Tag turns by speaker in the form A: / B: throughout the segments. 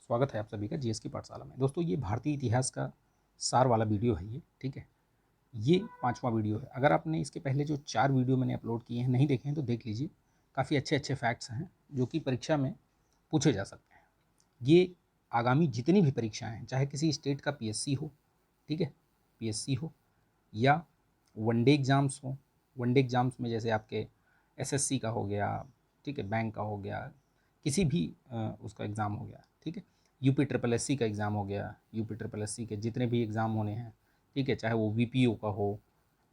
A: स्वागत है आप सभी का जीएस की पाठशाला में। दोस्तों ये भारतीय इतिहास का सार वाला वीडियो है ये, ठीक है। ये 5वां वीडियो है। अगर आपने इसके पहले जो 4 वीडियो मैंने अपलोड किए हैं नहीं देखे हैं तो देख लीजिए। काफ़ी अच्छे फैक्ट्स हैं जो कि परीक्षा में पूछे जा सकते हैं। ये आगामी जितनी भी परीक्षाएँ हैं, चाहे किसी स्टेट का पीएससी हो, ठीक है, पीएससी हो या वनडे एग्ज़ाम्स हो। वनडे एग्ज़ाम्स में जैसे आपके एसएससी का हो गया, ठीक है, बैंक का हो गया, किसी भी उसका एग्ज़ाम हो गया, ठीक है, यूपी ट्रिपल एससी का एग्ज़ाम हो गया, यूपी ट्रिपल एससी के जितने भी एग्ज़ाम होने हैं, ठीक है, चाहे वो वीपीओ का हो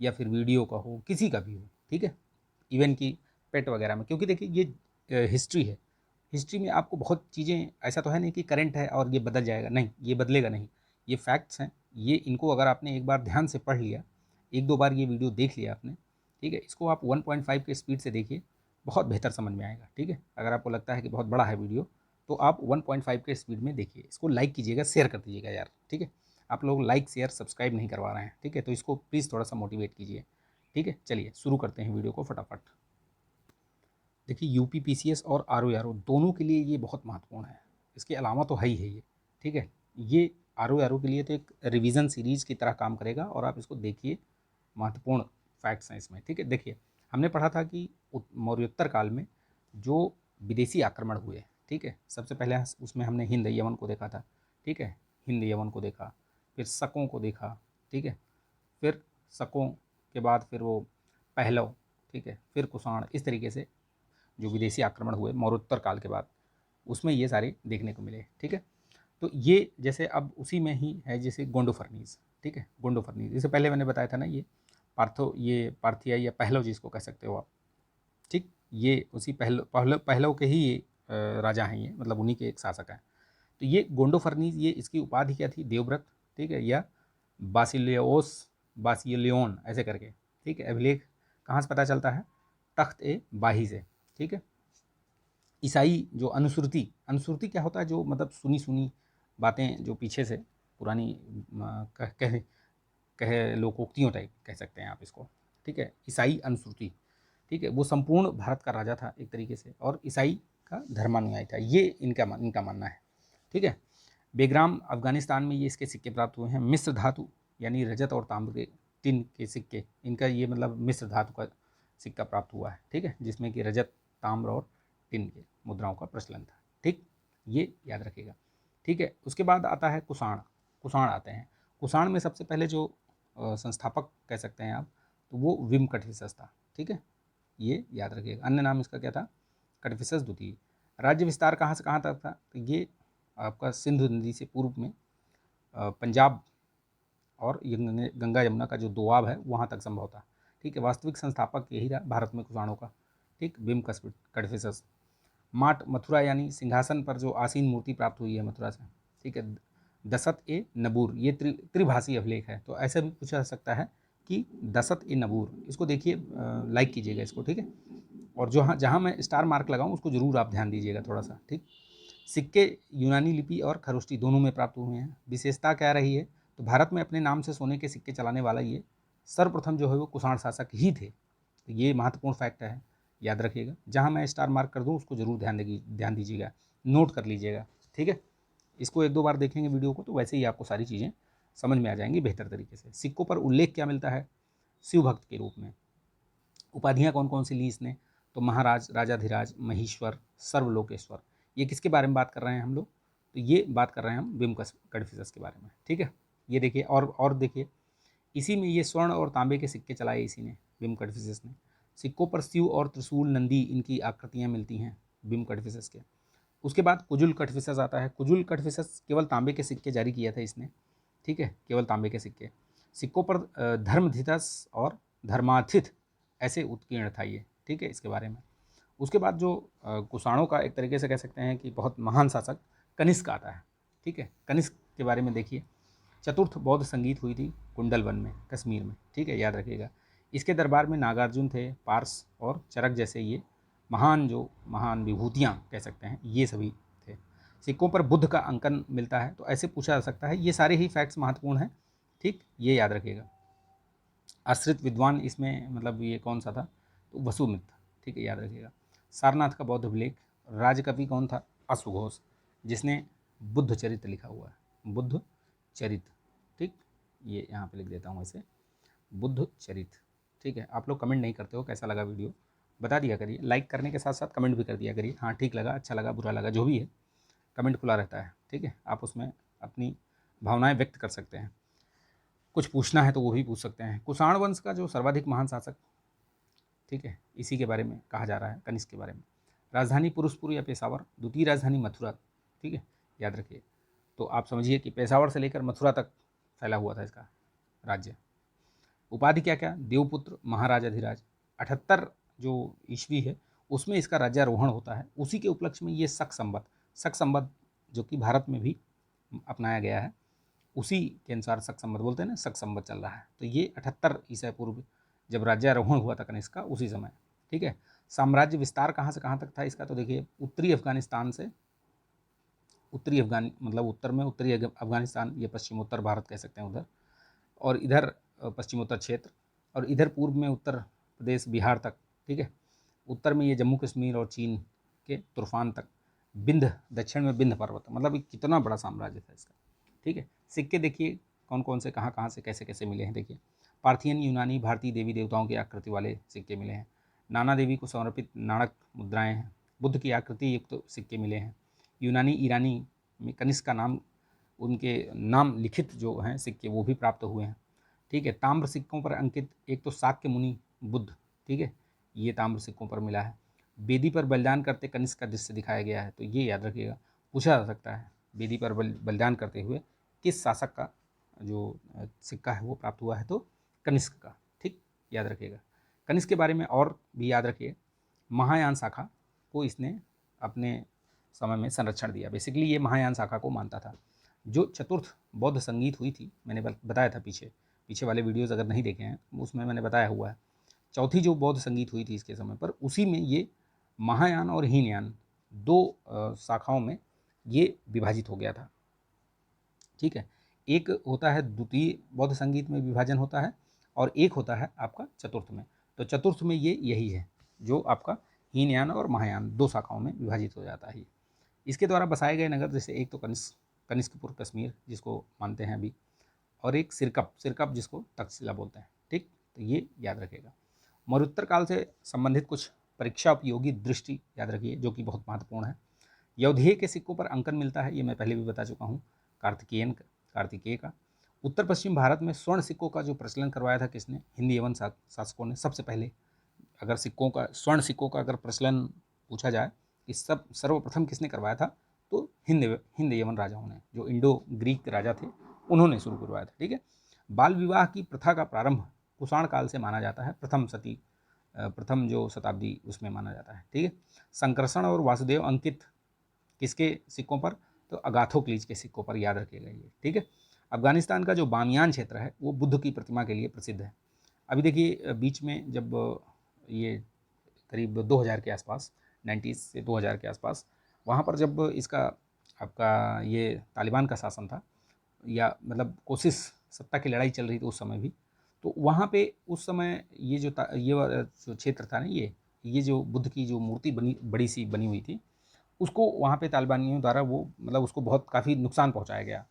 A: या फिर वीडियो का हो, किसी का भी हो, ठीक है, इवन कि पेट वगैरह में। क्योंकि देखिए ये हिस्ट्री है। हिस्ट्री में आपको बहुत चीज़ें, ऐसा तो है नहीं कि करंट है और ये बदल जाएगा, नहीं, ये बदलेगा नहीं। ये फैक्ट्स हैं। ये इनको अगर आपने एक बार ध्यान से पढ़ लिया, एक दो बार ये वीडियो देख लिया आपने, ठीक है, इसको आप 1.5 के स्पीड से देखिए, बहुत बेहतर समझ में आएगा, ठीक है। अगर आपको लगता है कि बहुत बड़ा है वीडियो तो आप 1.5 के स्पीड में देखिए। इसको लाइक कीजिएगा, शेयर कर दीजिएगा यार, ठीक है। आप लोग लाइक शेयर सब्सक्राइब नहीं करवा रहे हैं, ठीक है, तो इसको प्लीज़ थोड़ा सा मोटिवेट कीजिए, ठीक है। चलिए शुरू करते हैं वीडियो को फटाफट। देखिए यूपी पीसीएस और आरओ दोनों के लिए ये बहुत महत्वपूर्ण है। इसके अलावा तो है ही है ये, ठीक है। ये आरओ के लिए तो एक रिवीजन सीरीज की तरह काम करेगा और आप इसको देखिए, महत्वपूर्ण फैक्ट्स हैं इसमें, ठीक है। देखिए हमने पढ़ा था कि मौर्योत्तर काल में जो विदेशी आक्रमण हुए, ठीक है, सबसे पहले उसमें हमने हिंद यमन को देखा था, ठीक है, हिंद यमन को देखा, फिर शकों को देखा, ठीक है, फिर शकों के बाद फिर वो पहलव, ठीक है, फिर कुषाण, इस तरीके से जो विदेशी आक्रमण हुए मौर्योत्तर काल के बाद, उसमें ये सारे देखने को मिले, ठीक है। तो ये जैसे अब उसी में ही है जैसे गोंडो फर्नीस, ठीक है, गोंडो फर्नीस, इससे पहले मैंने बताया था ना, ये पार्थिया या पहलव जिसको कह सकते हो आप, ठीक, ये उसी पहलव के ही ये राजा हैं, ये मतलब उन्हीं के एक शासक हैं। तो ये गोंडो फर्नीस, ये इसकी उपाधि क्या थी, देवव्रत, ठीक है, या बासिलियोस, बासिलियोन ऐसे करके, ठीक है। अभिलेख कहाँ से पता चलता है, तख्त ए बाही से, ठीक है। ईसाई जो अनुश्रुति, अनुश्रुति क्या होता है, जो मतलब सुनी सुनी बातें जो पीछे से पुरानी कहे लोकोक्तियों टाइप कह सकते हैं आप इसको, ठीक है, ईसाई अनुश्रुति, ठीक है। वो संपूर्ण भारत का राजा था एक तरीके से और ईसाई का धर्मानुयायी था, ये इनका मानना है, ठीक है। बेग्राम अफगानिस्तान में ये इसके सिक्के प्राप्त हुए हैं। मिस्र धातु यानी रजत और तांबे टिन के सिक्के, इनका ये मतलब मिस्र धातु का सिक्का प्राप्त हुआ है, ठीक है, जिसमें कि रजत, ताम्र और टिन के मुद्राओं का प्रचलन था, ठीक, ये याद रखिएगा, ठीक है। उसके बाद आता है कुषाण, कुषाण आते हैं। कुषाण में सबसे पहले जो संस्थापक कह सकते हैं आप, तो वो विम कटफिसस था, ठीक है, ये याद रखिएगा। अन्य नाम इसका क्या था, कटफिसस द्वितीय। राज्य विस्तार कहाँ से कहाँ तक था, तो ये आपका सिंधु नदी से पूर्व में पंजाब और गंगा यमुना का जो दोआब है वहाँ तक संभव था, ठीक है। वास्तविक संस्थापक यही रहा भारत में कुषाणों का, ठीक, बिम कटफिसस। माट मथुरा यानी सिंहासन पर जो आसीन मूर्ति प्राप्त हुई है मथुरा से, ठीक है, दशत ए नबूर, ये त्रिभाषी अभिलेख है, तो ऐसा भी पूछा जा सकता है कि दशत ए नबूर, इसको देखिए, लाइक कीजिएगा इसको, ठीक है। और जो जहाँ मैं स्टार मार्क लगाऊँ उसको जरूर आप ध्यान दीजिएगा थोड़ा सा, ठीक। सिक्के यूनानी लिपि और खरोष्टी दोनों में प्राप्त हुए हैं। विशेषता क्या रही है, तो भारत में अपने नाम से सोने के सिक्के चलाने वाला ये सर्वप्रथम जो है वो कुषाण शासक ही थे, तो ये महत्वपूर्ण फैक्ट है, याद रखिएगा। जहाँ मैं स्टार मार्क कर दूँ उसको जरूर ध्यान दीजिएगा, नोट कर लीजिएगा, ठीक है। इसको एक दो बार देखेंगे वीडियो को तो वैसे ही आपको सारी चीज़ें समझ में आ जाएंगी बेहतर तरीके से। सिक्कों पर उल्लेख क्या मिलता है, शिव भक्त के रूप में। उपाधियाँ कौन कौन सी ली इसने, तो महाराज, राजाधिराज, महेश्वर, सर्वलोकेश्वर। ये किसके बारे में बात कर रहे हैं हम लोग, तो ये बात कर रहे हैं हम बिम कटफिसस के बारे में, ठीक है। ये देखिए और देखिए, इसी में ये स्वर्ण और तांबे के सिक्के चलाए इसी ने, बिम कटफिसस ने। सिक्कों पर शिव और त्रिशूल, नंदी, इनकी आकृतियाँ मिलती हैं बिम कटफिसस के। उसके बाद कुजुल कटफिसस आता है। कुजुल कटफिसस केवल तांबे के सिक्के जारी किया था इसने, ठीक है, केवल तांबे के सिक्के। सिक्कों पर धर्मधितस और धर्माथित ऐसे उत्कीर्ण था ये, ठीक है, इसके बारे में। उसके बाद जो कुषाणों का एक तरीके से कह सकते हैं कि बहुत महान शासक कनिष्क आता है, ठीक है। कनिष्क के बारे में देखिए, चतुर्थ बौद्ध संगीत हुई थी कुंडलवन में, कश्मीर में, ठीक है, याद रखिएगा। इसके दरबार में नागार्जुन थे, पार्स और चरक जैसे ये महान विभूतियाँ कह सकते हैं, ये सभी थे। सिक्कों पर बुद्ध का अंकन मिलता है, तो ऐसे पूछा जा सकता है। ये सारे ही फैक्ट्स महत्वपूर्ण हैं, ठीक, ये याद रखिएगा। आश्रित विद्वान इसमें मतलब ये कौन सा था, तो वसुमित्र, ठीक है, याद रखिएगा। सारनाथ का बौद्ध अभिलेख। राजकवि कौन था, अश्वघोष, जिसने बुद्ध चरित्र लिखा हुआ है, बुद्ध चरित्र, ठीक, ये यहाँ पे लिख देता हूँ ऐसे, बुद्ध चरित्र, ठीक है। आप लोग कमेंट नहीं करते हो, कैसा लगा वीडियो बता दिया करिए, लाइक करने के साथ साथ कमेंट भी कर दिया करिए, हाँ ठीक लगा, अच्छा लगा, बुरा लगा, जो भी है कमेंट खुला रहता है, ठीक है। आप उसमें अपनी भावनाएं व्यक्त कर सकते हैं, कुछ पूछना है तो वो भी पूछ सकते हैं। कुषाण वंश का जो सर्वाधिक महान शासक, ठीक है, इसी के बारे में कहा जा रहा है, कनिष्क के बारे में। राजधानी पुरुषपुर या पेशावर, द्वितीय राजधानी मथुरा, ठीक है, याद रखिए। तो आप समझिए कि पेशावर से लेकर मथुरा तक फैला हुआ था इसका राज्य। उपाधि क्या क्या, देवपुत्र, महाराज अधिराज। 78 जो ईस्वी है उसमें इसका राज्यारोहण होता है, उसी के उपलक्ष्य में ये शक संवत जो कि भारत में भी अपनाया गया है, उसी के अनुसार शक संवत बोलते हैं ना, शक संवत चल रहा है। तो ये 78 ईसा पूर्व जब राज्यारोहण हुआ था कनिष्क का, उसी समय, ठीक है। साम्राज्य विस्तार कहाँ से कहाँ तक था इसका, तो देखिए उत्तरी अफगानिस्तान से, उत्तरी अफगान मतलब उत्तर में उत्तरी अफगानिस्तान, ये पश्चिमोत्तर भारत कह सकते हैं उधर, और इधर पश्चिमोत्तर क्षेत्र, और इधर पूर्व में उत्तर प्रदेश बिहार तक, ठीक है। उत्तर में ये जम्मू कश्मीर और चीन के तुर्फान तक, बिंद दक्षिण में बिंद पर्वत, मतलब कितना बड़ा साम्राज्य था इसका, ठीक है। सिक्के देखिए कौन कौन से कहाँ कहाँ से कैसे कैसे मिले हैं, देखिए पार्थियन, यूनानी, भारतीय देवी देवताओं की आकृति वाले सिक्के मिले हैं, नाना देवी को समर्पित नाणक मुद्राएं हैं, बुद्ध की आकृति युक्त तो सिक्के मिले हैं, यूनानी ईरानी में कनिष्क का नाम, उनके नाम लिखित जो हैं सिक्के वो भी प्राप्त हुए हैं, ठीक है। ताम्र सिक्कों पर अंकित एक तो शाक्य मुनि बुद्ध, ठीक है, ये ताम्र सिक्कों पर मिला है। बेदी पर बलिदान करते कनिष्क का दृश्य दिखाया गया है, तो ये याद रखिएगा, पूछा जा सकता है बेदी पर बलिदान करते हुए किस शासक का जो सिक्का है वो प्राप्त हुआ है, तो कनिष्क का, ठीक, याद रखिएगा। कनिष्क के बारे में और भी याद रखिए, महायान शाखा को इसने अपने समय में संरक्षण दिया, बेसिकली ये महायान शाखा को मानता था। जो चतुर्थ बौद्ध संगीत हुई थी, मैंने बताया था पीछे वाले वीडियोज़ अगर नहीं देखे हैं उसमें मैंने बताया हुआ है, चौथी जो बौद्ध संगीत हुई थी इसके समय पर, उसी में ये महायान और हीनयान दो शाखाओं में ये विभाजित हो गया था, ठीक है। एक होता है द्वितीय बौद्ध संगीत में विभाजन होता है, और एक होता है आपका चतुर्थ में। तो चतुर्थ में ये यही है जो आपका हीनयान और महायान दो शाखाओं में विभाजित हो जाता है। इसके द्वारा बसाए गए नगर जैसे एक तो कनिष्कपुर कश्मीर जिसको मानते हैं अभी, और एक सिरकप जिसको तक्षशिला बोलते हैं, ठीक, तो ये याद रखिएगा। मरुत्तर काल से संबंधित कुछ परीक्षा उपयोगी दृष्टि याद रखिए जो कि बहुत महत्वपूर्ण है। यौधेय के सिक्कों पर अंकन मिलता है, ये मैं पहले भी बता चुका हूँ, कार्तिकेय का। उत्तर पश्चिम भारत में स्वर्ण सिक्कों का जो प्रचलन करवाया था किसने, हिंद यवन शासकों ने सबसे पहले। अगर सिक्कों का, स्वर्ण सिक्कों का अगर प्रचलन पूछा जाए कि सब सर्वप्रथम किसने करवाया था, तो हिंद यवन राजाओं ने, जो इंडो ग्रीक राजा थे उन्होंने शुरू करवाया था, ठीक है। बाल विवाह की प्रथा का प्रारंभ कुषाण काल से माना जाता है, प्रथम जो शताब्दी उसमें माना जाता है, ठीक है। संकर्षण और वासुदेव अंकित किसके सिक्कों पर, तो अगाथोक्लीज के सिक्कों पर, याद रखिएगा ये, ठीक है। अफगानिस्तान का जो बामियान क्षेत्र है वो बुद्ध की प्रतिमा के लिए प्रसिद्ध है। अभी देखिए बीच में जब ये करीब 2000 के आसपास, 90 से 2000 के आसपास, वहाँ पर जब इसका आपका ये तालिबान का शासन था, या मतलब कोशिश, सत्ता की लड़ाई चल रही थी उस समय भी, तो वहाँ पे उस समय ये जो जो क्षेत्र था ना, ये जो बुद्ध की जो मूर्ति बड़ी सी बनी हुई थी, उसको वहाँ पे तालिबानियों द्वारा वो मतलब उसको बहुत काफ़ी नुकसान पहुँचाया गया,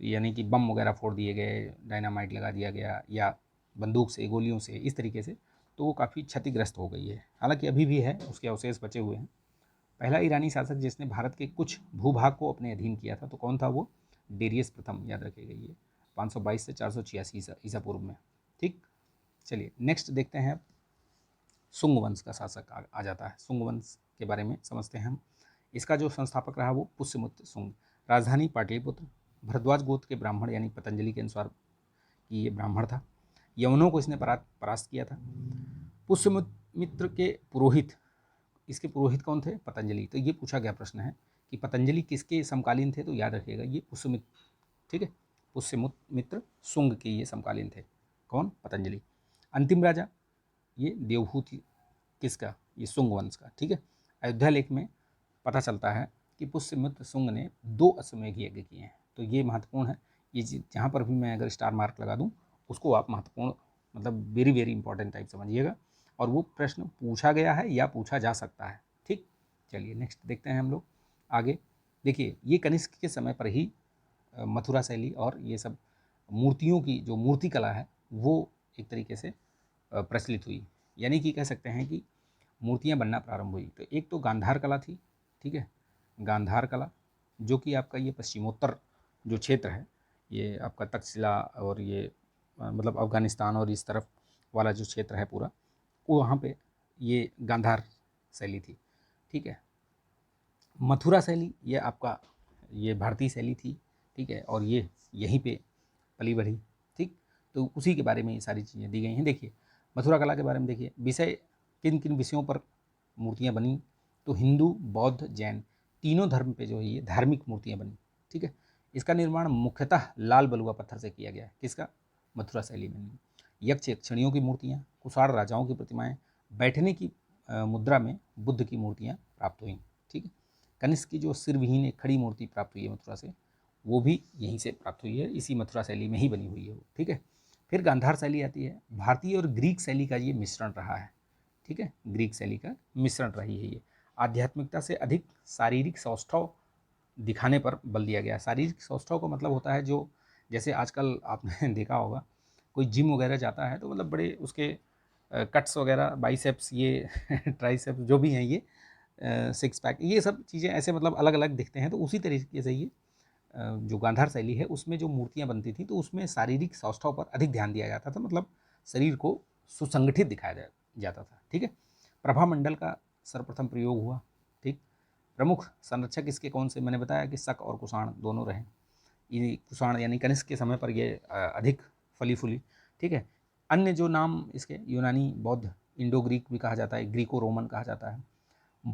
A: यानी कि बम वगैरह फोड़ दिए गए, डायनामाइट लगा दिया गया, या बंदूक से, गोलियों से, इस तरीके से, तो वो काफ़ी क्षतिग्रस्त हो गई है। हालांकि अभी भी है, उसके अवशेष बचे हुए हैं। पहला ईरानी शासक जिसने भारत के कुछ भूभाग को अपने अधीन किया था, तो कौन था वो, डेरियस प्रथम, याद रखिएगा ये 522 से 486 ईसा पूर्व में, ठीक। चलिए नेक्स्ट देखते हैं, सुंग वंश का शासक आ जाता है। सुंग वंश के बारे में समझते हैं हम। इसका जो संस्थापक रहा वो पुष्यमुत्र सुंग, राजधानी पाटलिपुत्र, भरद्वाज गोत्र के ब्राह्मण यानी पतंजलि के अनुसार कि ये ब्राह्मण था। यवनों को इसने परास्त किया था। पुष्यमित्र के पुरोहित, इसके पुरोहित कौन थे, पतंजलि। तो ये पूछा गया प्रश्न है कि पतंजलि किसके समकालीन थे, तो याद रखिएगा ये पुष्यमित्र, ठीक है, पुष्यमित्र सुंग के ये समकालीन थे, कौन, पतंजलि। अंतिम राजा ये देवभूति किसका, ये सुंग वंश का, ठीक है। अयोध्या लेख में पता चलता है कि पुष्यमित्र सुंग ने 2 अश्वमेध यज्ञ किए हैं, तो ये महत्वपूर्ण है। ये जहाँ पर भी मैं अगर स्टार मार्क लगा दूँ उसको आप महत्वपूर्ण, मतलब वेरी वेरी इंपॉर्टेंट टाइप समझिएगा, और वो प्रश्न पूछा गया है या पूछा जा सकता है, ठीक। चलिए नेक्स्ट देखते हैं हम लोग आगे। देखिए ये कनिष्क के समय पर ही मथुरा शैली और ये सब मूर्तियों की जो मूर्ति कला है वो एक तरीके से प्रचलित हुई। यानी कि कह सकते हैं कि मूर्तियाँ बनना प्रारंभ हुई। तो एक तो गांधार कला थी, ठीक है, गांधार कला जो कि आपका ये पश्चिमोत्तर जो क्षेत्र है, ये आपका तक्षशिला और ये मतलब अफ़गानिस्तान और इस तरफ वाला जो क्षेत्र है पूरा, वो वहाँ पे ये गांधार शैली थी, ठीक है। मथुरा शैली ये आपका ये भारतीय शैली थी, ठीक है, और ये यहीं पे पली बढ़ी, ठीक। तो उसी के बारे में ये सारी चीज़ें दी गई हैं। देखिए मथुरा कला के बारे में देखिए, विषय किन किन विषयों पर मूर्तियाँ बनी, तो हिंदू, बौद्ध, जैन तीनों धर्म पे जो है ये धार्मिक मूर्तियाँ बनी, ठीक है। इसका निर्माण मुख्यतः लाल बलुआ पत्थर से किया गया है। किसका? मथुरा शैली में। यक्ष यक्षिणियों की मूर्तियाँ, कुषाण राजाओं की प्रतिमाएँ, बैठने की मुद्रा में बुद्ध की मूर्तियाँ प्राप्त हुई, ठीक है। कनिष्क की जो सिर विहीन एक खड़ी मूर्ति प्राप्त हुई है मथुरा से, वो भी यहीं से प्राप्त हुई है, इसी मथुरा शैली में ही बनी हुई है वो, ठीक है। फिर गांधार शैली आती है, भारतीय और ग्रीक शैली का ये मिश्रण रहा है, ठीक है, ग्रीक शैली का मिश्रण रही है ये। आध्यात्मिकता से अधिक शारीरिक सौष्ठव दिखाने पर बल दिया गया। शारीरिक सौष्ठव का मतलब होता है जो, जैसे आजकल आपने देखा होगा कोई जिम वगैरह जाता है तो मतलब बड़े उसके कट्स वगैरह, बाइसेप्स, ये ट्राइसेप्स जो भी हैं, ये सिक्स पैक, ये सब चीज़ें ऐसे मतलब अलग अलग दिखते हैं। तो उसी तरीके से ये जो गांधार शैली है उसमें जो मूर्तियाँ बनती थी तो उसमें शारीरिक सौष्ठव पर अधिक ध्यान दिया जाता था, मतलब शरीर को सुसंगठित दिखाया जाता था, ठीक है। प्रभामंडल का सर्वप्रथम प्रयोग हुआ, ठीक। प्रमुख संरक्षक इसके कौन से? मैंने बताया कि शक और कुषाण दोनों रहे। ये कुषाण यानी कनिष्क के समय पर ये अधिक फली फूली, ठीक है। अन्य जो नाम इसके यूनानी, बौद्ध, इंडो ग्रीक भी कहा जाता है, ग्रीको रोमन कहा जाता है।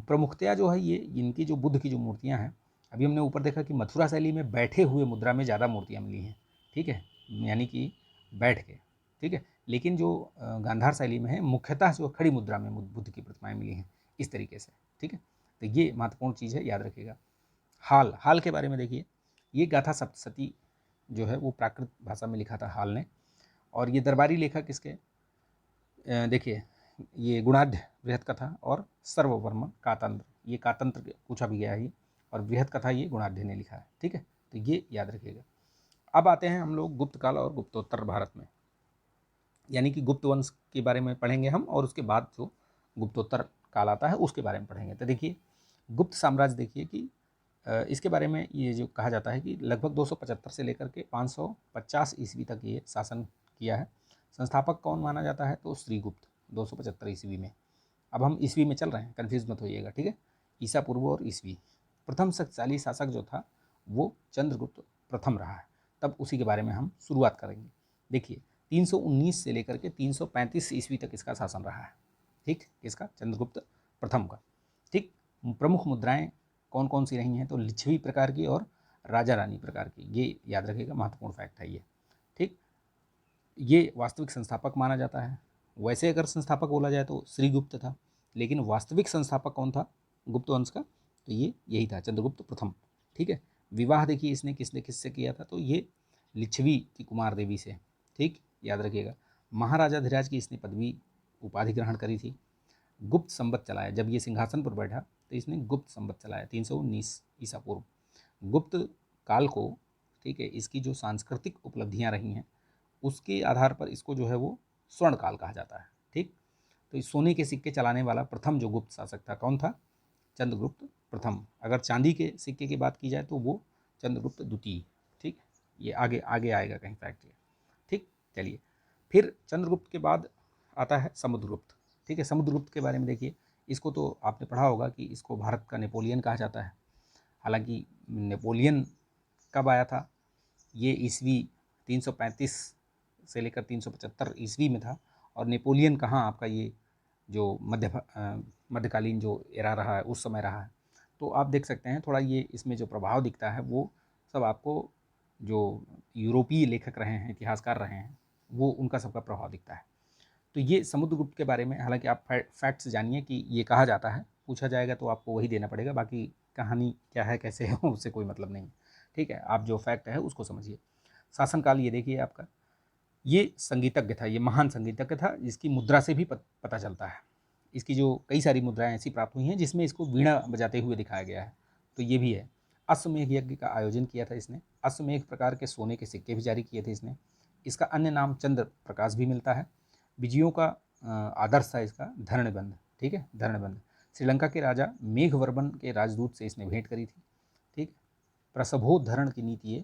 A: प्रमुखतया जो है ये इनकी जो बुद्ध की जो मूर्तियाँ हैं, अभी हमने ऊपर देखा कि मथुरा शैली में बैठे हुए मुद्रा में ज़्यादा मूर्तियाँ मिली हैं, ठीक है, यानी कि बैठ के, ठीक है। लेकिन जो गांधार शैली में है मुख्यतः जो खड़ी मुद्रा में बुद्ध की प्रतिमाएँ मिली हैं इस तरीके से, ठीक है। तो ये महत्वपूर्ण चीज़ है, याद रखिएगा। हाल के बारे में देखिए, ये गाथा सप्तशती जो है वो प्राकृत भाषा में लिखा था हाल ने, और ये दरबारी लेखक इसके देखिए ये गुणाढ्य बृहत कथा और सर्ववर्म कातंत्र, ये कातंत्र पूछा भी गया है, और बृहत कथा ये गुणाढ्य ने लिखा है, ठीक है। तो ये याद रखिएगा। अब आते हैं हम लोग गुप्त काल और गुप्तोत्तर भारत में, यानी कि गुप्त वंश के बारे में पढ़ेंगे हम, और उसके बाद जो गुप्तोत्तर काल आता है उसके बारे में पढ़ेंगे। तो देखिए गुप्त साम्राज्य, देखिए कि इसके बारे में ये जो कहा जाता है कि लगभग 275 से लेकर के 550 ईस्वी तक ये शासन किया है। संस्थापक कौन माना जाता है? तो श्रीगुप्त, 275 ईस्वी में। अब हम ईस्वी में चल रहे हैं, कन्फ्यूज मत होइएगा, ठीक है। ईसा पूर्व और ईस्वी। प्रथम शक्तिशाली शासक जो था वो चंद्रगुप्त प्रथम रहा है, तब उसी के बारे में हम शुरुआत करेंगे। देखिए 319 से लेकर के 335 ईस्वी तक इसका शासन रहा है, ठीक, इसका चंद्रगुप्त प्रथम का, ठीक। प्रमुख मुद्राएं कौन कौन सी रही हैं? तो लिच्छवी प्रकार की और राजा रानी प्रकार की, ये याद रखिएगा, महत्वपूर्ण फैक्ट है ये, ठीक। ये वास्तविक संस्थापक माना जाता है। वैसे अगर संस्थापक बोला जाए तो श्रीगुप्त था, लेकिन वास्तविक संस्थापक कौन था गुप्त वंश का? तो ये यही था, चंद्रगुप्त प्रथम, ठीक है। विवाह देखिए इसने किससे किया था? तो ये लिच्छवी की कुमार देवी से, ठीक, याद रखिएगा। महाराजाधिराज की इसने पदवी उपाधि ग्रहण करी थी। गुप्त संवत चलाया, जब ये सिंहासन पर बैठा तो इसने गुप्त संवत चलाया 319 ईसा पूर्व। गुप्त काल को, ठीक है, इसकी जो सांस्कृतिक उपलब्धियां रही हैं उसके आधार पर इसको जो है वो स्वर्ण काल कहा जाता है, ठीक। तो इस सोने के सिक्के चलाने वाला प्रथम जो गुप्त शासक था कौन था? चंद्रगुप्त प्रथम। अगर चांदी के सिक्के की बात की जाए तो वो चंद्रगुप्त द्वितीय, ठीक। ये आगे आगे आएगा कहीं फैक्ट, ठीक। चलिए फिर चंद्रगुप्त के बाद आता है समुद्रगुप्त, ठीक है। समुद्रगुप्त के बारे में देखिए, इसको तो आपने पढ़ा होगा कि इसको भारत का नेपोलियन कहा जाता है। हालांकि नेपोलियन कब आया था? ये ईस्वी 335 से लेकर 375 ईस्वी में था। और नेपोलियन कहाँ आपका ये जो मध्यकालीन जो एरा रहा है उस समय रहा है। तो आप देख सकते हैं थोड़ा ये इसमें जो प्रभाव दिखता है वो सब आपको जो यूरोपीय लेखक रहे हैं, इतिहासकार रहे हैं, वो उनका सबका प्रभाव दिखता है। तो ये समुद्रगुप्त के बारे में, हालांकि आप फैक्ट्स जानिए कि ये कहा जाता है, पूछा जाएगा तो आपको वही देना पड़ेगा, बाकी कहानी क्या है कैसे है उससे कोई मतलब नहीं, ठीक है। आप जो फैक्ट है उसको समझिए। शासनकाल ये देखिए आपका, ये संगीतज्ञ था, ये महान संगीतज्ञ था, जिसकी मुद्रा से भी पता चलता है। इसकी जो कई सारी मुद्राएं ऐसी प्राप्त हुई हैं जिसमें इसको वीणा बजाते हुए दिखाया गया है, तो ये भी है। अश्वमेध यज्ञ का आयोजन किया था इसने। अश्वमेध प्रकार के सोने के सिक्के भी जारी किए थे इसने। इसका अन्य नाम चंद्र प्रकाश भी मिलता है। विजयों का आदर्श था इसका धरणबंध, ठीक है, धरणबंध। श्रीलंका के राजा मेघवर्मन के राजदूत से इसने भेंट करी थी, ठीक। प्रसभोद्धरण की नीति ये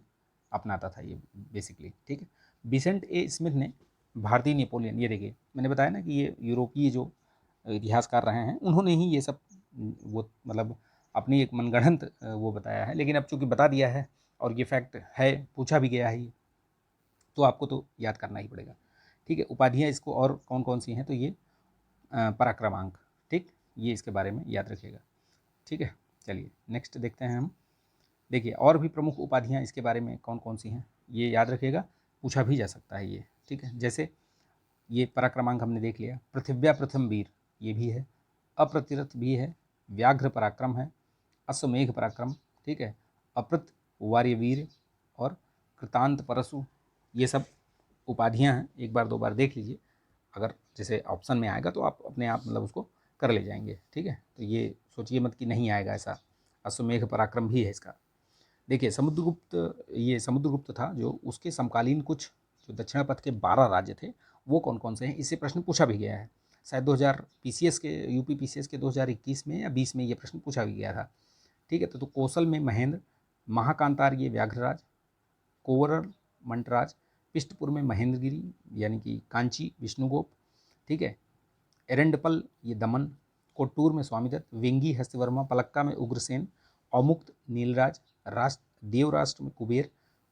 A: अपनाता था ये बेसिकली, ठीक है। बिसेंट ए स्मिथ ने भारतीय नेपोलियन, ये देखिए मैंने बताया ना कि ये यूरोपीय जो इतिहासकार रहे हैं उन्होंने ही ये सब वो मतलब अपनी एक मनगढ़ंत वो बताया है, लेकिन अब चूंकि बता दिया है और ये फैक्ट है, पूछा भी गया है, तो आपको तो याद करना ही पड़ेगा, ठीक है। उपाधियाँ इसको और कौन कौन सी हैं, तो ये पराक्रमांक, ठीक, ये इसके बारे में याद रखिएगा, ठीक है। चलिए नेक्स्ट देखते हैं हम। देखिए और भी प्रमुख उपाधियाँ इसके बारे में कौन कौन सी हैं, ये याद रखिएगा, पूछा भी जा सकता है ये, ठीक है। जैसे ये पराक्रमांक हमने देख लिया, पृथिव्या प्रथम वीर ये भी है, अप्रतिरथ भी है, व्याघ्र पराक्रम है, अश्वमेघ पराक्रम, ठीक है, अप्रत वार्यवीर और कृतांत परशु, ये सब उपाधियां हैं। एक बार दो बार देख लीजिए, अगर जैसे ऑप्शन में आएगा तो आप अपने आप मतलब उसको कर ले जाएंगे, ठीक है। तो ये सोचिए मत कि नहीं आएगा ऐसा, अश्वमेघ पराक्रम भी है इसका। देखिए समुद्रगुप्त, ये समुद्रगुप्त था जो उसके समकालीन कुछ जो दक्षिणापथ के 12 राज्य थे वो कौन कौन से हैं, इससे प्रश्न पूछा भी गया है। शायद 2000 पीसीएस के यूपी पीसीएस के 2021 में या 20 में ये प्रश्न पूछा भी गया था, ठीक है। तो कौशल में महेंद्र, महाकांतार ये व्याघ्रराज, कोवरल मंटराज, पिष्टपुर में महेंद्रगिरी यानी कि कांची विष्णुगोप, ठीक है, एरंडपल ये दमन, कोट्टूर में स्वामीदत्त, वेंगी हस्तिवर्मा, पलक्का में उग्रसेन, औमुक्त नीलराज, राष्ट्र देवराष्ट्र में कुबेर,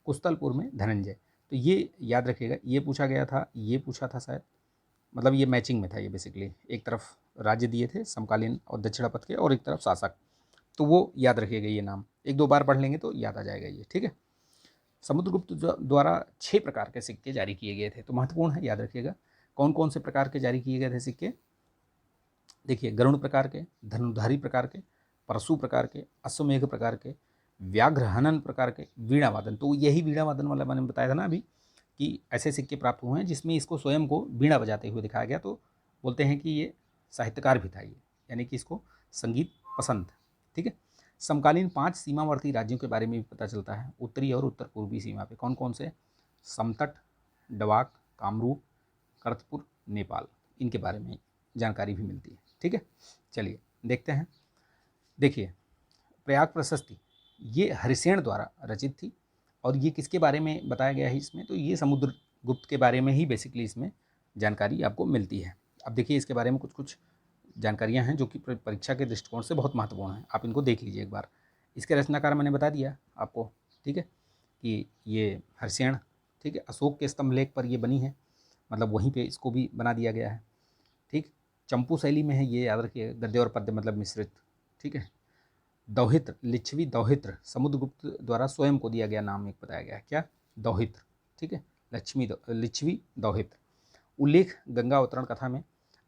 A: कुस्तलपुर में धनंजय। तो ये याद रखिएगा, ये पूछा गया था, ये पूछा था शायद, मतलब ये मैचिंग में था ये बेसिकली, एक तरफ राज्य दिए थे समकालीन और दक्षिणापथ के और एक तरफ शासक, तो वो याद रखिएगा ये नाम, एक दो बार पढ़ लेंगे तो याद आ जाएगा ये, ठीक है। समुद्रगुप्त द्वारा 6 प्रकार के सिक्के जारी किए गए थे, तो महत्वपूर्ण है, याद रखिएगा कौन कौन से प्रकार के जारी किए गए थे सिक्के। देखिए गरुण प्रकार के, धनुधारी प्रकार के, परशु प्रकार के, अश्वमेघ प्रकार के, व्याघ्र हनन प्रकार के, वीणावादन। तो यही वीणावादन वाला मैंने बताया था ना अभी कि ऐसे सिक्के प्राप्त हुए हैं जिसमें इसको स्वयं को वीणा बजाते हुए दिखाया गया, तो बोलते हैं कि ये साहित्यकार भी था ये, यानी कि इसको संगीत पसंद था, ठीक है। समकालीन 5 सीमावर्ती राज्यों के बारे में भी पता चलता है, उत्तरी और उत्तर पूर्वी सीमा पे कौन कौन से, समतट, डवाक, कामरूप, करतपुर, नेपाल, इनके बारे में जानकारी भी मिलती है, ठीक है। चलिए देखते हैं। देखिए प्रयाग प्रशस्ति ये हरिसेन द्वारा रचित थी, और ये किसके बारे में बताया गया है इसमें, तो ये समुद्रगुप्त के बारे में ही बेसिकली इसमें जानकारी आपको मिलती है। अब देखिए इसके बारे में कुछ कुछ जानकारियां हैं जो कि परीक्षा के दृष्टिकोण से बहुत महत्वपूर्ण हैं, आप इनको देख लीजिए एक बार। इसके रचनाकार मैंने बता दिया आपको, ठीक है, कि ये हरिसेन, ठीक है, अशोक के स्तंभ लेख पर ये बनी है, मतलब वहीं पे इसको भी बना दिया गया है, ठीक। चंपू शैली में है, ये याद रखिए, गद्य और पद्य मतलब मिश्रित, ठीक है। दौहित्र, लिच्छवी दौहित्र समुद्रगुप्त द्वारा स्वयं को दिया गया नाम एक बताया गया है, क्या, दौहित्र, ठीक है, लिच्छवी दौहित्र। उल्लेख गंगा अवतरण कथा में।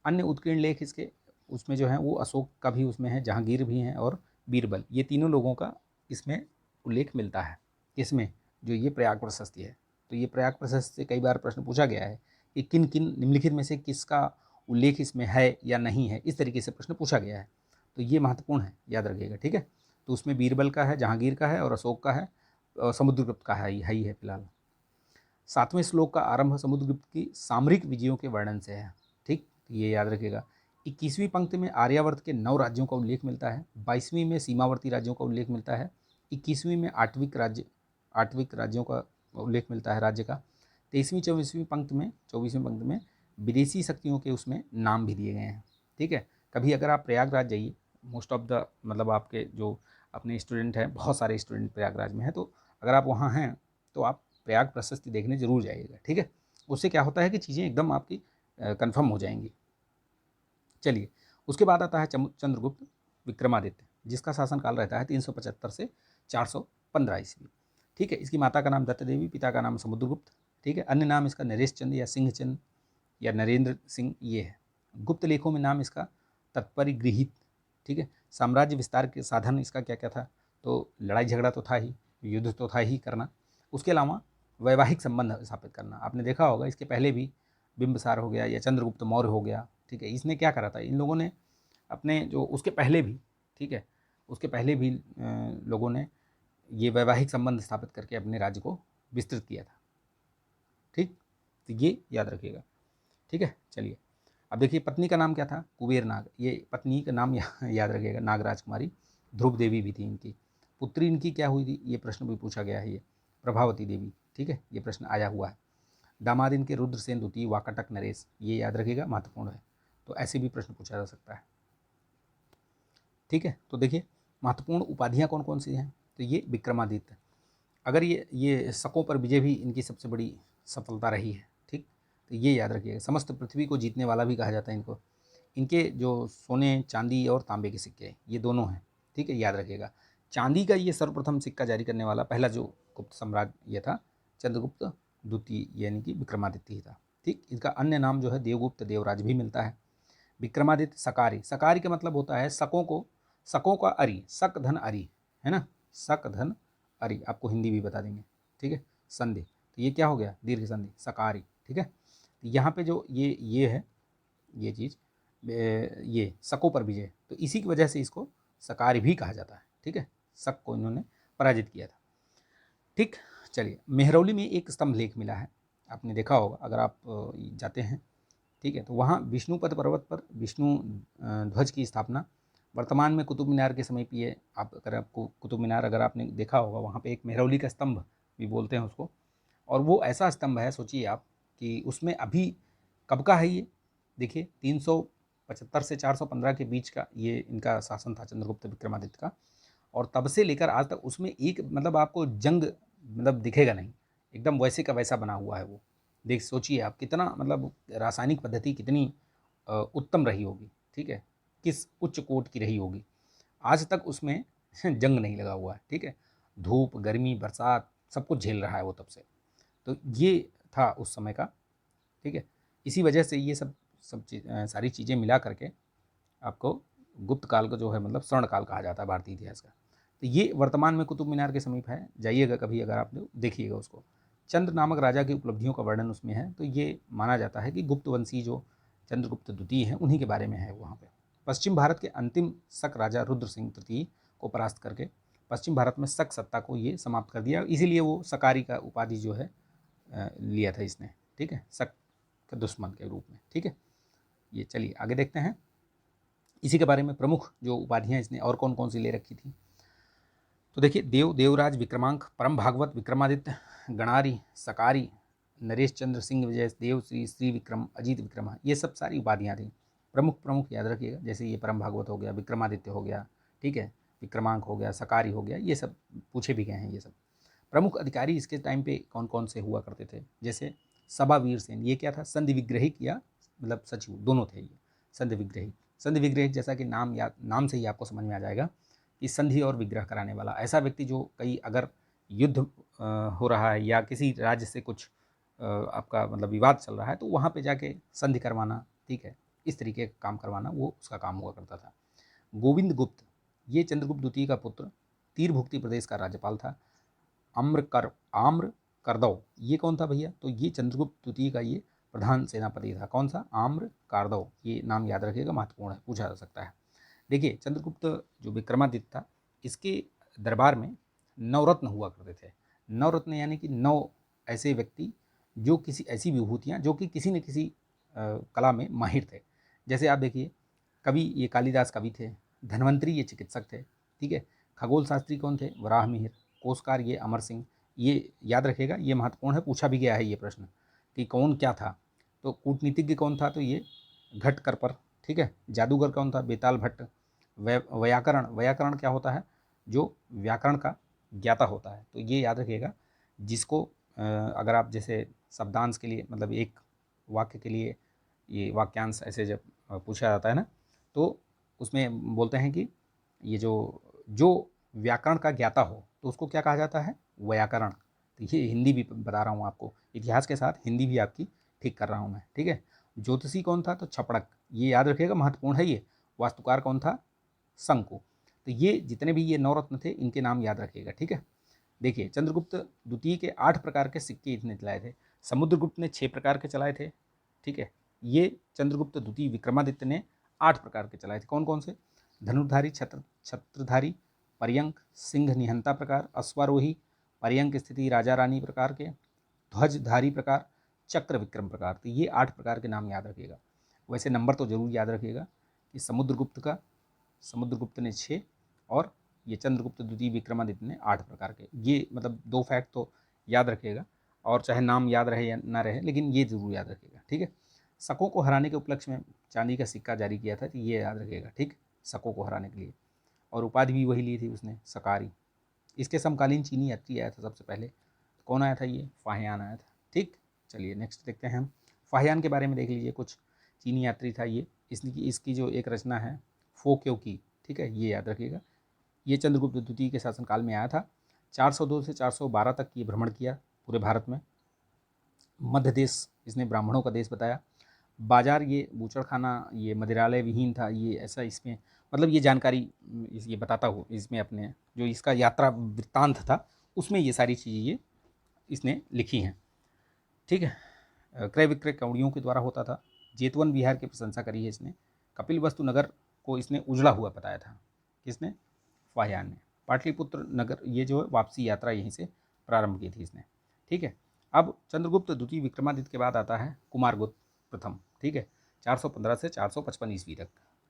A: अन्य उत्कीर्ण लेख इसके उसमें जो है वो अशोक का भी उसमें है, जहांगीर भी हैं और बीरबल, ये तीनों लोगों का इसमें उल्लेख मिलता है। इसमें जो ये प्रयाग प्रशस्ति है, तो ये प्रयाग प्रशस्ति से कई बार प्रश्न पूछा गया है कि किन किन निम्नलिखित में से किसका उल्लेख इसमें है या नहीं है, इस तरीके से प्रश्न पूछा गया है, तो ये महत्वपूर्ण है, याद रखिएगा, ठीक है। तो उसमें बीरबल का है, जहांगीर का है और अशोक का है, और समुद्रगुप्त का है ही है फिलहाल। 7वें श्लोक का आरंभ समुद्रगुप्त की सामरिक विजयों के वर्णन से है, ठीक, ये याद रखिएगा। 21वीं पंक्ति में आर्यावर्त के 9 राज्यों का उल्लेख मिलता है, 22वीं में सीमावर्ती राज्यों का उल्लेख मिलता है, 21वीं में आठविक राज्यों का उल्लेख मिलता है राज्य का, 23वीं 24वीं पंक्ति में विदेशी शक्तियों के उसमें नाम भी दिए गए हैं, ठीक है। कभी अगर आप प्रयागराज जाइए, मोस्ट ऑफ द मतलब आपके जो अपने स्टूडेंट हैं, बहुत सारे स्टूडेंट प्रयागराज में हैं, तो अगर आप वहाँ हैं तो आप प्रयाग प्रशस्ति देखने जरूर जाइएगा, ठीक है। उससे क्या होता है कि चीज़ें एकदम आपकी कंफर्म हो जाएंगी। चलिए उसके बाद आता है चंद्रगुप्त विक्रमादित्य, जिसका शासनकाल रहता है 375 से 415 ईस्वी, ठीक है। इसकी माता का नाम दत्त देवी, पिता का नाम समुद्रगुप्त, ठीक है। अन्य नाम इसका नरेश चंद या सिंह चंद या नरेंद्र सिंह ये है। गुप्त लेखों में नाम इसका तत्परिगृहित, ठीक है। साम्राज्य विस्तार के साधन इसका क्या क्या था, तो लड़ाई झगड़ा तो था ही, युद्ध तो था ही करना, उसके अलावा वैवाहिक संबंध स्थापित करना। आपने देखा होगा इसके पहले भी बिंबिसार हो गया या चंद्रगुप्त मौर्य हो गया, ठीक है, इसने क्या करा था, इन लोगों ने अपने जो उसके पहले भी, ठीक है, उसके पहले भी लोगों ने ये वैवाहिक संबंध स्थापित करके अपने राज्य को विस्तृत किया था। ठीक, तो ये याद रखिएगा। ठीक है, चलिए अब देखिए पत्नी का नाम क्या था, कुबेर नाग। ये पत्नी का नाम याद रखिएगा, नागराज कुमारी। ध्रुव देवी भी थी इनकी। पुत्री इनकी क्या हुई थी, ये प्रश्न भी पूछा गया है, ये प्रभावती देवी। ठीक है, ये प्रश्न आया हुआ है। दामाद इनके रुद्रसेन द्वितीय, वाकाटक नरेश, ये याद रखिएगा, महत्वपूर्ण है। तो ऐसे भी प्रश्न पूछा जा सकता है। ठीक है, तो देखिए महत्वपूर्ण उपाधियाँ कौन कौन सी हैं, तो ये विक्रमादित्य। अगर ये शकों पर विजय भी इनकी सबसे बड़ी सफलता रही है। ठीक, तो ये याद रखिएगा। समस्त पृथ्वी को जीतने वाला भी कहा जाता है इनको। इनके जो सोने चांदी और तांबे के सिक्के ये दोनों हैं। ठीक है, याद रखिएगा। चांदी का ये सर्वप्रथम सिक्का जारी करने वाला पहला जो गुप्त सम्राट ये था चंद्रगुप्त द्वितीय, यानी कि विक्रमादित्य ही था। ठीक, इसका अन्य नाम जो है देवगुप्त, देवराज भी मिलता है। विक्रमादित्य सकारी, सकारी का मतलब होता है शकों का अरी, शक धन अरी, है ना, शक धन अरी, आपको हिंदी भी बता देंगे। ठीक है, संधि, तो ये क्या हो गया, दीर्घ संधि, सकारी। ठीक है, यहाँ पे जो ये है, ये चीज़, ये शकों पर विजय, तो इसी की वजह से इसको सकारी भी कहा जाता है। ठीक है, शक को इन्होंने पराजित किया था। ठीक, चलिए मेहरौली में एक स्तंभ लेख मिला है, आपने देखा होगा अगर आप जाते हैं। ठीक है, तो वहाँ विष्णुपद पर्वत पर विष्णु ध्वज की स्थापना, वर्तमान में कुतुब मीनार के समीप ये, आप अगर आपको कुतुब मीनार अगर आपने देखा होगा, वहाँ पे एक मेहरौली का स्तंभ भी बोलते हैं उसको। और वो ऐसा स्तंभ है, सोचिए आप कि उसमें अभी कब का है ये, देखिए 375 से 415 के बीच का ये इनका शासन था चंद्रगुप्त विक्रमादित्य का। और तब से लेकर आज तक उसमें एक मतलब आपको जंग मतलब दिखेगा नहीं, एकदम वैसे का वैसा बना हुआ है वो। देख सोचिए आप कितना मतलब रासायनिक पद्धति कितनी उत्तम रही होगी। ठीक है, किस उच्च कोट की रही होगी, आज तक उसमें जंग नहीं लगा हुआ है। ठीक है, धूप गर्मी बरसात सब कुछ झेल रहा है वो तब से। तो ये था उस समय का। ठीक है, इसी वजह से ये सारी चीज़ें मिला करके आपको गुप्त काल का जो है मतलब स्वर्ण काल कहा जाता है भारतीय इतिहास का। तो ये वर्तमान में कुतुब मीनार के समीप है, जाइएगा कभी अगर आप लोग देखिएगा उसको। चंद्र नामक राजा की उपलब्धियों का वर्णन उसमें है। तो ये माना जाता है कि गुप्त वंशी जो चंद्रगुप्त द्वितीय हैं उन्हीं के बारे में है वहाँ पे। पश्चिम भारत के अंतिम शक राजा रुद्र सिंह तृतीय को परास्त करके पश्चिम भारत में शक सत्ता को ये समाप्त कर दिया, इसीलिए वो सकारी का उपाधि जो है लिया था इसने। ठीक है, शक के दुश्मन के रूप में। ठीक है, ये चलिए आगे देखते हैं इसी के बारे में। प्रमुख जो उपाधियाँ इसने और कौन कौन सी ले रखी थी, तो देखिए देवराज, विक्रमांक, परम भागवत, विक्रमादित्य, गणारी, सकारी, नरेश चंद्र सिंह विजय, देव श्री, श्री विक्रम, अजीत विक्रम, ये सब सारी उपाधियाँ थी। प्रमुख प्रमुख याद रखिएगा, जैसे ये परम भागवत हो गया, विक्रमादित्य हो गया, ठीक है, विक्रमांक हो गया, सकारी हो गया, ये सब पूछे भी गए हैं ये सब। प्रमुख अधिकारी इसके टाइम पे कौन कौन से हुआ करते थे, जैसे सभावीर सेन, ये क्या था, संधि विग्रहिक या मतलब सचिव दोनों थे ये। संधि विग्रहिक, संधि विग्रहिक जैसा कि नाम से ही आपको समझ में आ जाएगा कि संधि और विग्रह कराने वाला, ऐसा व्यक्ति जो कई अगर युद्ध हो रहा है या किसी राज्य से कुछ आपका मतलब विवाद चल रहा है तो वहाँ पे जाके संधि करवाना, ठीक है, इस तरीके का काम करवाना वो उसका काम हुआ करता था। गोविंद गुप्त, ये चंद्रगुप्त द्वितीय का पुत्र, तीरभुक्ति प्रदेश का राज्यपाल था। आम्र करदव, ये कौन था भैया, तो ये चंद्रगुप्त द्वितीय का ये प्रधान सेनापति था। कौन सा, आम्र कारदव, ये नाम याद रखिएगा, महत्वपूर्ण है, पूछा जा सकता है। देखिए चंद्रगुप्त जो विक्रमादित्य था, इसके दरबार में नवरत्न हुआ करते थे। नवरत्न यानी कि 9 ऐसे व्यक्ति जो किसी ऐसी विभूतियाँ जो कि किसी न किसी कला में माहिर थे। जैसे आप देखिए कवि ये कालिदास कवि थे, धन्वंतरी ये चिकित्सक थे, ठीक है, खगोल शास्त्री कौन थे, वराह मिहिर, कोशकार ये अमर सिंह। ये याद रखेगा, ये महत्वपूर्ण है, पूछा भी गया है ये प्रश्न कि कौन क्या था। तो कूटनीतिज्ञ कौन था, तो ये घटकरपर, ठीक है। जादूगर कौन था, बेताल भट्ट। व्याकरण, व्याकरण क्या होता है, जो व्याकरण का ज्ञाता होता है। तो ये याद रखिएगा, जिसको अगर आप जैसे शब्दांश के लिए मतलब एक वाक्य के लिए ये वाक्यांश ऐसे जब पूछा जाता है ना, तो उसमें बोलते हैं कि ये जो व्याकरण का ज्ञाता हो तो उसको क्या कहा जाता है, व्याकरण। तो ये हिंदी भी बता रहा हूँ आपको, इतिहास के साथ हिंदी भी आपकी ठीक कर रहा हूँ मैं, ठीक है। ज्योतिषी कौन था, तो छपड़क, ये याद रखिएगा, महत्वपूर्ण है ये। वास्तुकार कौन था, शंकु। तो ये जितने भी ये नवरत्न थे इनके नाम याद रखिएगा, ठीक है। देखिए चंद्रगुप्त द्वितीय के 8 प्रकार के सिक्के इतने चलाए थे, समुद्रगुप्त ने 6 प्रकार के चलाए थे, ठीक है। ये चंद्रगुप्त द्वितीय विक्रमादित्य ने 8 प्रकार के चलाए थे। कौन कौन से, धनुर्धारी, छत्रधारी, पर्यंक सिंह निहंता प्रकार, अश्वारोही पर्यंक स्थिति राजा रानी प्रकार के, ध्वजधारी प्रकार, चक्र विक्रम प्रकार। तो ये 8 प्रकार के नाम याद रखिएगा। वैसे नंबर तो जरूर याद रखिएगा कि समुद्रगुप्त ने 6 और ये चंद्रगुप्त द्वितीय विक्रमादित्य ने 8 प्रकार के। ये मतलब 2 फैक्ट तो याद रखिएगा, और चाहे नाम याद रहे या ना रहे, लेकिन ये जरूर याद रखिएगा। ठीक है। शकों को हराने के उपलक्ष्य में चांदी का सिक्का जारी किया था, तो ये याद रखिएगा। ठीक, शकों को हराने के लिए, और उपाधि भी वही ली थी उसने, सकारी। इसके समकालीन चीनी यात्री आया था सबसे पहले, कौन आया था? ये फाहियान आया था। ठीक, चलिए नेक्स्ट देखते हैं हम। फाहियान के बारे में देख लीजिए, कुछ चीनी यात्री था ये। इसकी जो एक रचना है फोक्यो की, ठीक है, ये याद रखिएगा। ये चंद्रगुप्त द्वितीय के शासनकाल में आया था। 402 से 412 तक ये भ्रमण किया पूरे भारत में। मध्य देश इसने ब्राह्मणों का देश बताया। बाजार ये बूचड़खाना, ये मदिरालय विहीन था, ये ऐसा इसमें मतलब ये जानकारी ये बताता हूँ इसमें, अपने जो इसका यात्रा वृत्तांत था उसमें ये सारी चीज़ें ये इसने लिखी हैं। ठीक है। क्रय विक्रय कौड़ियों के द्वारा होता था। जेतवन विहार की प्रशंसा करी है इसने। कपिल वस्तु नगर को इसने उजड़ा हुआ बताया था। किसने? फाहियान ने। पाटलिपुत्र नगर, ये जो है वापसी यात्रा यहीं से प्रारंभ की थी इसने। ठीक है। अब चंद्रगुप्त द्वितीय विक्रमादित्य के बाद आता है कुमारगुप्त प्रथम। ठीक है, 415 से 455 ईस्वी तक।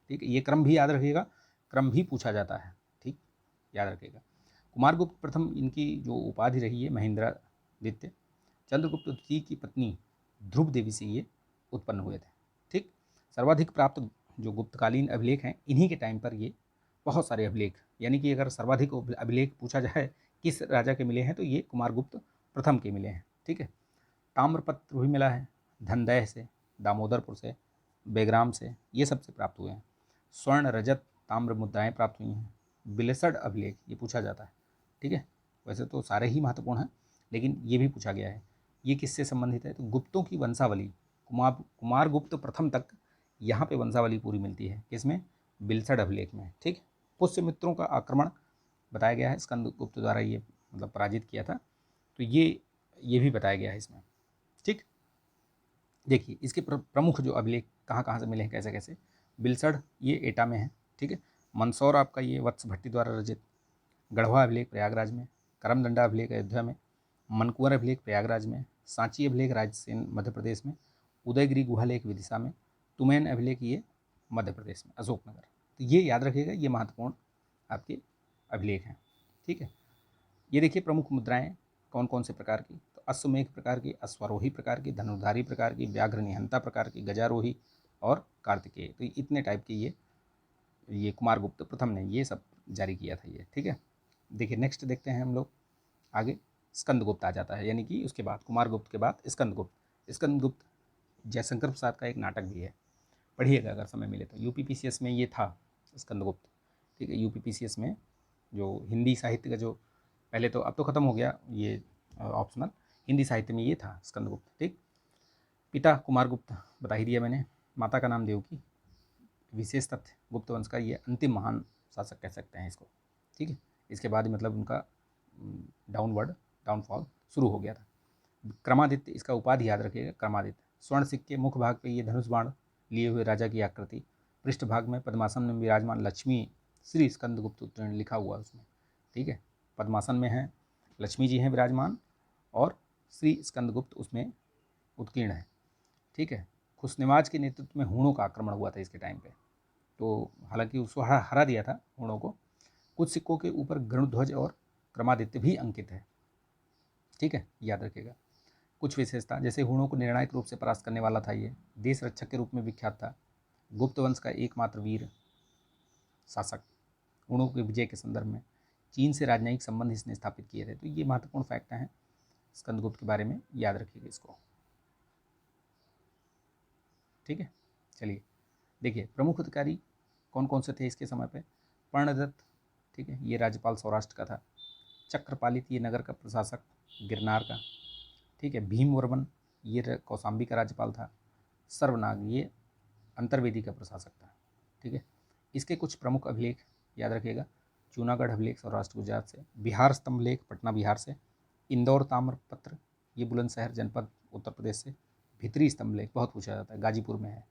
A: ठीक है, ये क्रम भी याद रखिएगा, क्रम भी पूछा जाता है। ठीक, याद रखिएगा। कुमारगुप्त प्रथम, इनकी जो उपाधि रही है महेंद्रादित्य। चंद्रगुप्त द्वितीय की पत्नी ध्रुव देवी से ये उत्पन्न हुए थे। ठीक, सर्वाधिक प्राप्त जो गुप्तकालीन अभिलेख हैं, इन्हीं के टाइम पर ये बहुत सारे अभिलेख, यानी कि अगर सर्वाधिक अभिलेख पूछा जाए किस राजा के मिले हैं, तो ये कुमारगुप्त प्रथम के मिले हैं। ठीक है। ताम्रपत्र भी मिला है धनदय से, दामोदरपुर से, बेग्राम से, ये सबसे प्राप्त हुए हैं। स्वर्ण रजत ताम्र मुद्राएं प्राप्त हुई हैं। बिलसड अभिलेख ये पूछा जाता है। ठीक है, वैसे तो सारे ही महत्वपूर्ण हैं, लेकिन ये भी पूछा गया है। ये किससे संबंधित है? तो गुप्तों की वंशावली, कुमारगुप्त प्रथम तक यहाँ पे वंशावली पूरी मिलती है। किसमें? बिलसड अभिलेख में। ठीक, पुष्यमित्रों का आक्रमण बताया गया है, स्कंदगुप्त द्वारा ये मतलब पराजित किया था, तो ये भी बताया गया है इसमें। ठीक, देखिए इसके प्रमुख जो अभिलेख कहाँ कहाँ से मिले हैं, कैसे कैसे। बिलसड ये एटा में है। ठीक है। मंदसौर आपका ये वत्स भट्टी द्वारा रचित। गढ़वा अभिलेख प्रयागराज में। करमदंडा अभिलेख अयोध्या में। मनकुंवर अभिलेख प्रयागराज में। सांची अभिलेख राजसेन मध्य प्रदेश में। उदयगिरी गुहालेख विदिशा में। तुमैन अभिलेख ये मध्य प्रदेश में, अशोकनगर। तो ये याद रखिएगा, ये महत्वपूर्ण आपके अभिलेख हैं। ठीक है। ये देखिए प्रमुख मुद्राएं कौन कौन से प्रकार की, तो अश्वमेघ प्रकार की, अश्वारोही प्रकार की, धनुर्धारी प्रकार की, व्याघ्र निहंता प्रकार की, गजारोही और कार्तिकेय। तो इतने टाइप के ये कुमारगुप्त प्रथम ने ये सब जारी किया था ये। ठीक है। देखिए नेक्स्ट देखते हैं हम लोग आगे। स्कंदगुप्त आ जाता है, यानी कि उसके बाद कुमारगुप्त के बाद स्कंदगुप्त। स्कंदगुप्त जयशंकर प्रसाद का एक नाटक भी है, पढ़िएगा अगर समय मिले तो। यूपीपीसीएस में ये था स्कंदगुप्त। ठीक है, यूपीपीसीएस में जो हिंदी साहित्य का जो पहले तो, अब तो ख़त्म हो गया ये ऑप्शनल, हिंदी साहित्य में ये था स्कंदगुप्त। ठीक, पिता कुमारगुप्त बता ही दिया मैंने, माता का नाम देवकी। विशेष तथ्य, गुप्त वंश का ये अंतिम महान शासक कह सकते हैं इसको। ठीक है, इसके बाद मतलब उनका डाउनफॉल शुरू हो गया था। क्रमादित्य, इसका उपाधि याद रखिएगा, क्रमादित्य। स्वर्ण सिक्के, मुख्य भाग पे ये धनुष बाण लिए हुए राजा की आकृति, पृष्ठभाग में पद्मासन में विराजमान लक्ष्मी श्री स्कंदगुप्त उत्तीर्ण लिखा हुआ उसमें। ठीक है, पद्मासन में है, लक्ष्मी जी हैं विराजमान, और श्री स्कंदगुप्त उसमें उत्कीर्ण है। ठीक है। खुशनवाज के नेतृत्व में हूणों का आक्रमण हुआ था इसके टाइम पे, तो हालांकि उसको हरा दिया था हूणों को। कुछ सिक्कों के ऊपर गरुड़ध्वज और क्रमादित्य भी अंकित है। ठीक है, याद रखिएगा। कुछ विशेषता, जैसे हूणों को निर्णायक रूप से परास्त करने वाला था ये, देश रक्षक के रूप में विख्यात था, गुप्त वंश का एकमात्र वीर शासक, हूणों के विजय के संदर्भ में चीन से राजनयिक संबंध इसने स्थापित किए थे। तो ये महत्वपूर्ण फैक्ट हैं स्कंदगुप्त के बारे में, याद रखिएगा इसको। ठीक है, चलिए देखिए प्रमुख अधिकारी कौन कौन से थे इसके समय पे। पर्णदत्त, ठीक है, ये राज्यपाल सौराष्ट्र का था। चक्रपालित, ये नगर का प्रशासक गिरनार का। ठीक है। भीमवर्मन, ये कौशाम्बी का राज्यपाल था। सर्वनाग, ये अंतर्वेदी का प्रशासक था। ठीक है। इसके कुछ प्रमुख अभिलेख याद रखिएगा। जूनागढ़ अभिलेख सौराष्ट्र गुजरात से। बिहार स्तंभलेख पटना बिहार से। इंदौर ताम्रपत्र, ये बुलंदशहर जनपद उत्तर प्रदेश से। भितरी स्तंभलेख बहुत पूछा जाता है, गाजीपुर में है।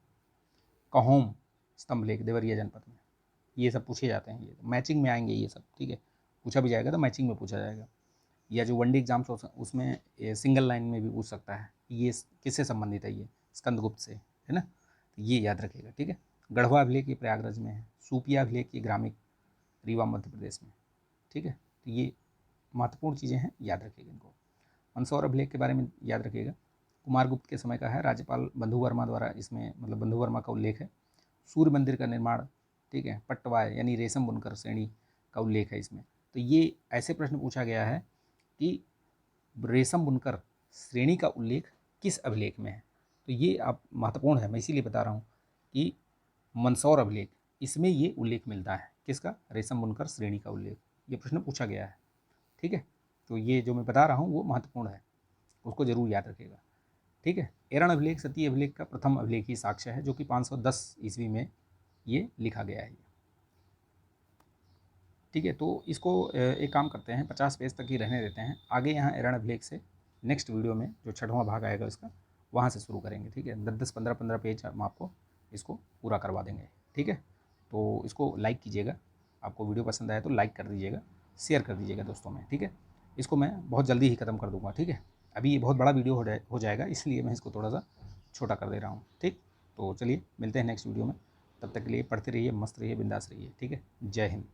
A: कहोम स्तंभलेख देवरिया जनपद में। ये सब पूछे जाते हैं, ये मैचिंग में आएंगे ये सब, ठीक है। पूछा भी जाएगा तो मैचिंग में पूछा जाएगा, या जो वनडे एग्जाम्स उसमें सिंगल लाइन में भी पूछ सकता है, ये किससे संबंधित है, ये स्कंदगुप्त से, है ना। तो ये याद रखिएगा, ठीक है। गढ़वा अभिलेख ये प्रयागराज में है, सूपिया अभिलेख ये ग्रामिक रीवा मध्य प्रदेश में, ठीक है। तो ये महत्वपूर्ण चीज़ें हैं, याद रखिएगा इनको। मंदसौर अभिलेख के बारे में याद रखिएगा, कुमारगुप्त के समय का है, राज्यपाल बंधु वर्मा द्वारा इसमें मतलब बंधु वर्मा का उल्लेख है। सूर्य मंदिर का निर्माण, ठीक है, पट्टवाय यानी रेशम बुनकर श्रेणी का उल्लेख है इसमें। तो ये ऐसे प्रश्न पूछा गया है कि रेशम बुनकर श्रेणी का उल्लेख किस अभिलेख में है। तो ये आप महत्वपूर्ण है, मैं इसीलिए बता रहा हूँ कि मंदसौर अभिलेख, इसमें ये उल्लेख मिलता है, किसका, रेशम बुनकर श्रेणी का उल्लेख, ये प्रश्न पूछा गया है, ठीक है। तो ये जो मैं बता रहा हूँ वो महत्वपूर्ण है, उसको जरूर याद रखिएगा, ठीक है। एरण अभिलेख सती अभिलेख का प्रथम अभिलेखीय साक्ष्य है, जो कि 510 ईस्वी में ये लिखा गया है, ठीक है। तो इसको एक काम करते हैं, 50 पेज तक ही रहने देते हैं, आगे यहाँ एरण अभिलेख से नेक्स्ट वीडियो में जो 6वां भाग आएगा इसका, वहाँ से शुरू करेंगे, ठीक है। 10-10, 15-15 पेज हम आपको इसको पूरा करवा देंगे, ठीक है। तो इसको लाइक कीजिएगा, आपको वीडियो पसंद आया तो लाइक कर दीजिएगा, शेयर कर दीजिएगा दोस्तों में, ठीक है। इसको मैं बहुत जल्दी ही ख़त्म कर दूँगा, ठीक है। अभी ये बहुत बड़ा वीडियो हो जाएगा, इसलिए मैं इसको थोड़ा सा छोटा कर दे रहा हूँ, ठीक। तो चलिए मिलते हैं नेक्स्ट वीडियो में, तब तक के लिए पढ़ते रहिए, मस्त रहिए, बिंदास रहिए, ठीक है। जय हिंद।